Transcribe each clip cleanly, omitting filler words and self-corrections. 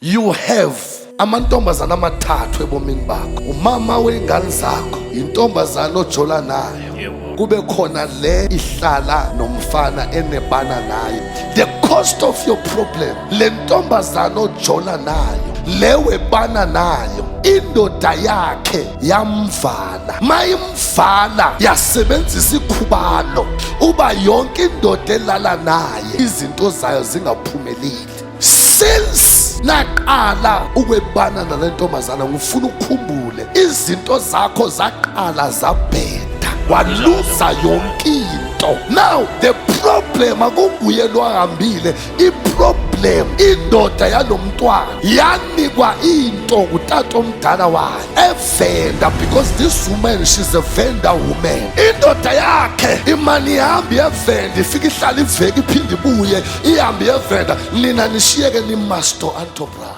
You have amantombazana amathathu ebomini bakho. Umama weingane zakho intombazana ojola nayo. Kube khona le ihlala nomfana enebana naye. The cost of your problem, le ntombazana ojola nayo, lewe bana nayo, indoda yakhe yamvala. Mayimvala yasebenzisa ikhubalo uba yonke indoda elala naye izinto zayo zingaphumeleli. Since naqala ukwebana nale ntombazana, ngifuna ukukhumbule izinto zakho zaqala zabheda, waluza yonke into. Now the problem akunguye lo ahambile, iproblem indoda yalomntwana yanikwa into ngutata omdala wayo evenda, because this woman, she's a vendor woman. Indoda yakhe imani ihambi yevenda, ifika ihlala iveki iphinde ibuye ihambi yevenda, nina nishiyeke nimaster antobra.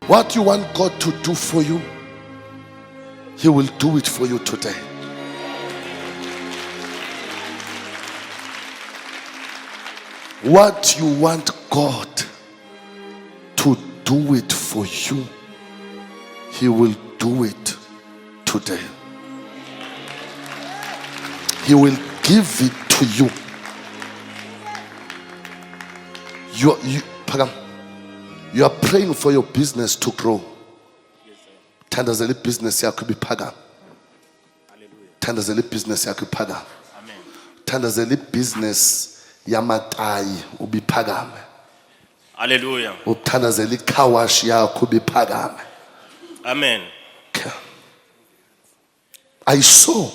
What you want God to do for you, He will do it for you today. What you want God to do it for you, He will do it today. He will give it to you. You are praying for your business to grow. Thandazela business yakho ibiphakama. Thandazela business yakho iphakama. Amen. Thandazela business yamatayi ubiphakame. Hallelujah. Uthandazela ikhawashi yakho ubiphakame. Amen. I saw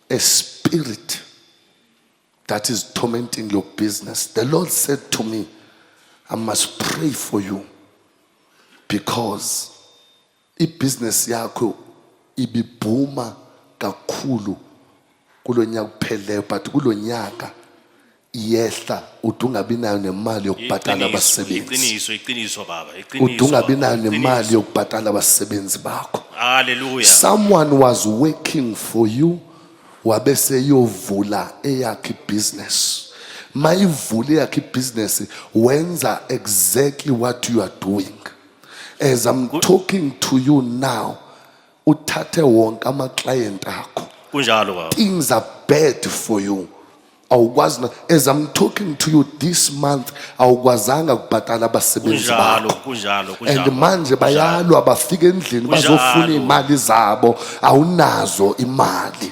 a spirit that is tormenting your business. The Lord said to me, I must pray for you, because business yakho ibibhuma kakhulu kulonyaka kupheleyo, but kulonyaka iyehla udungabi nayo nemali yokubhatala abasebenzi. Iqiniso baba, iqiniso. Udungabi nayo nemali yokubhatala abasebenzi bakho. Hallelujah. Someone was working for you, wabese yovula eyakhe business. Mayivula eyakhe business wenza exactly what you are doing. As I'm talking to you now, uthathe wonke ama-client akho. Kunjalo baba. Things are bad for you. As I'm talking to you this month, awukwazanga kubhatala abasebenzi bakho. Kunjalo. And manje bayalwa bafika endlini bazofuna imali zabo, awunazo imali.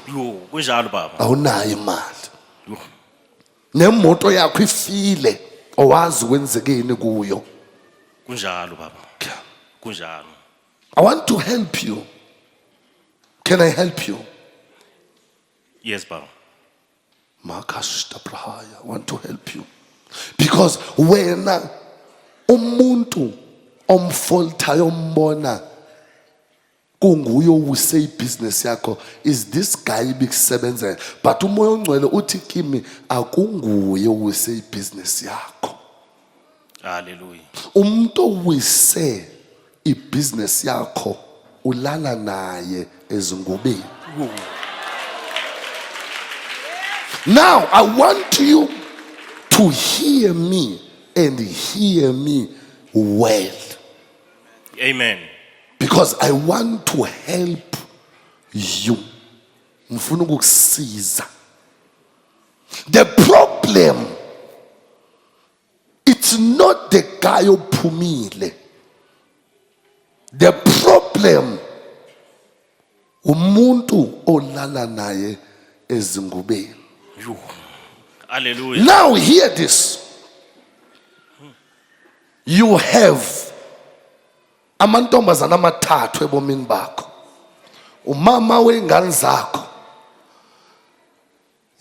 Kunjalo baba. Awunayo imali. Nemoto yakho ifile, owazi kwenzekeni kuyo. Kunjalo baba. Kunjalo. I want to help you. Can I help you? Yes baba. I want to help you. Because wena umuntu omfoltayo ombona kunguye owuse business yakho, is this guy ibikusebenzela, but umoya ongcwele uthi kimi akunguye owuse business yakho. Hallelujah. Umuntu owise business yakho ulala naye ezingubeni. Now I want you to hear me and hear me well. Amen. Because I want to help you. Ngifuna ukukusiza. The problem, it's not the guy ophumile. The problem, umuntu olala naye ezingubeni. Hallelujah. Now hear this. You have amantombazana amathathu ebomini bakho. Umama weingane zakho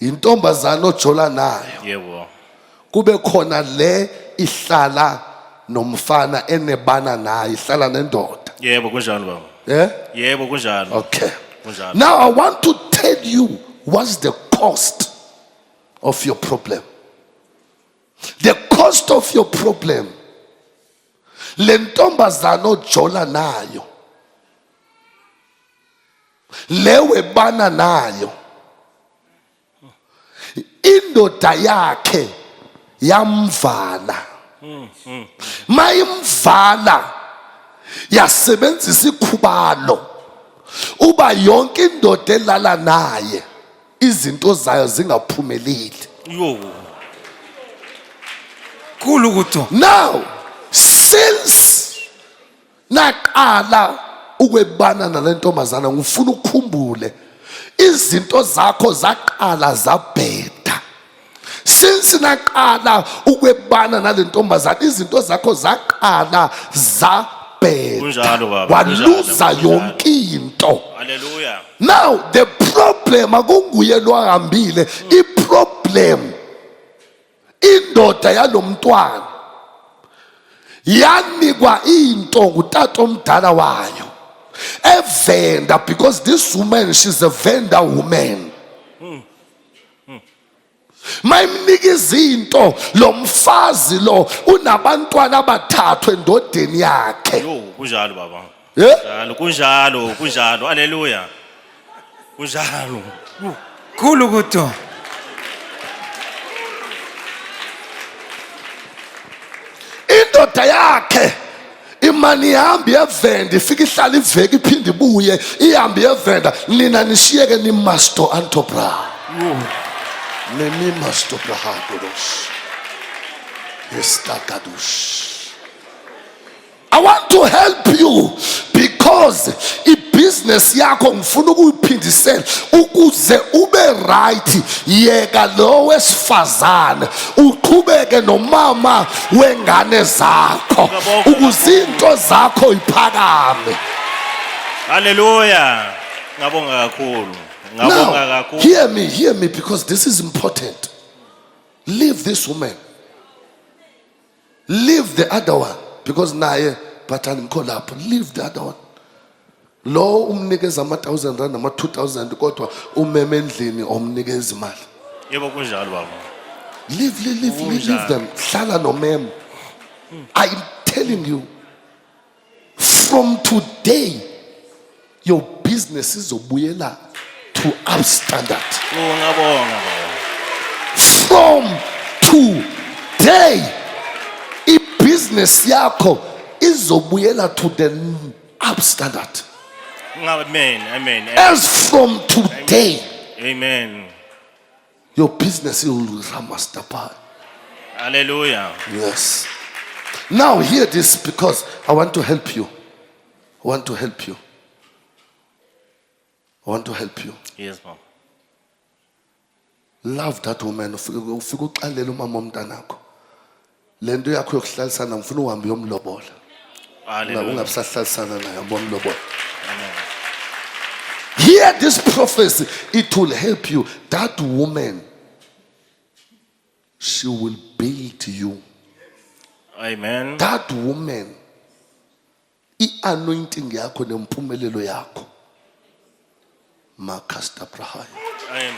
intombazana ojola nayo. Yebo. Kube khona le ihlala nomfana enebana naye, ihlala nendoda. Yebo kunjalo baba. Yeah? Yebo kunjalo. Okay. Kunjalo. Now I want to tell you what's the cost of your problem. The cost of your problem. Le ntombazana ojola nayo, lewe bana nayo, indoda yakhe yamvala. mayimvala yasebenzisa ikhubalo uba yonke indoda elala naye izinto zayo zingaphumeleli. Yo. Khulu kuto. Now since naqala ukwebana nale ntombazana ngifuna ukukhumbule izinto zakho zaqala zabheda. Since naqala ukwebana nale ntombazana izinto zakho zaqala Kunjalo, zabheda baba, waluza kunjalo. yonke into. Hallelujah. Now the problem akunguye lo ahambile, iproblem indoda yalomntwana yanikwa into ngutata omdala wayo evenda, because this woman, she's a vendor woman. Mayimnika izinto lo mfazi lo unabantwana abathathu endodeni yakhe. Yo, kunjalo baba. Yeah? Kunjalo. Hallelujah. Kunjalo. Khulu kuto. Indoda yakhe imani ihambi yevenda ifika ihlala iveki iphinde ibuye ihambi yevenda, nina nishiyeke nimasto antobra nenimasto brahadosh estakadush. I want to help you because business yakho ngifuna ukuyiphindisela ukuze ube right. Yeka lo wesifazane uqhubeke nomama wengane zakho ukuze into zakho iphakame. Hallelujah. Ngabonga kakhulu. Now, hear me because this is important. Leave this woman. Leave the other one because naye batani mkholapho. Leave the other one. Lo umnikeza ama-1,000 rand nama-2,000 kodwa umeme endlini omnikeza imali. Yebo kunjalo baba. Leave them. Hlala nomem. I'm telling you, from today, your business is obuyela to up standard. Ngabonga baba. From today, business yakho izobuyela to the up standard. Amen. As from today, Amen. your business will ramastapa. Hallelujah. Yes. Now hear this because I want to help you. I want to help you. Yes, ma'am. Love that woman. Ufike uxalela umama womntanakho. Le nto yakho yokuhlalisana ngifuna uhambe uyomlobola. Hallelujah. Ungabisahlalisana naye bomlobola. Hear this prophecy. It will help you. That woman, she will build you. Amen. That woman, i-anointing yakho nempumelelo yakho. Makasta Prahaya. Amen.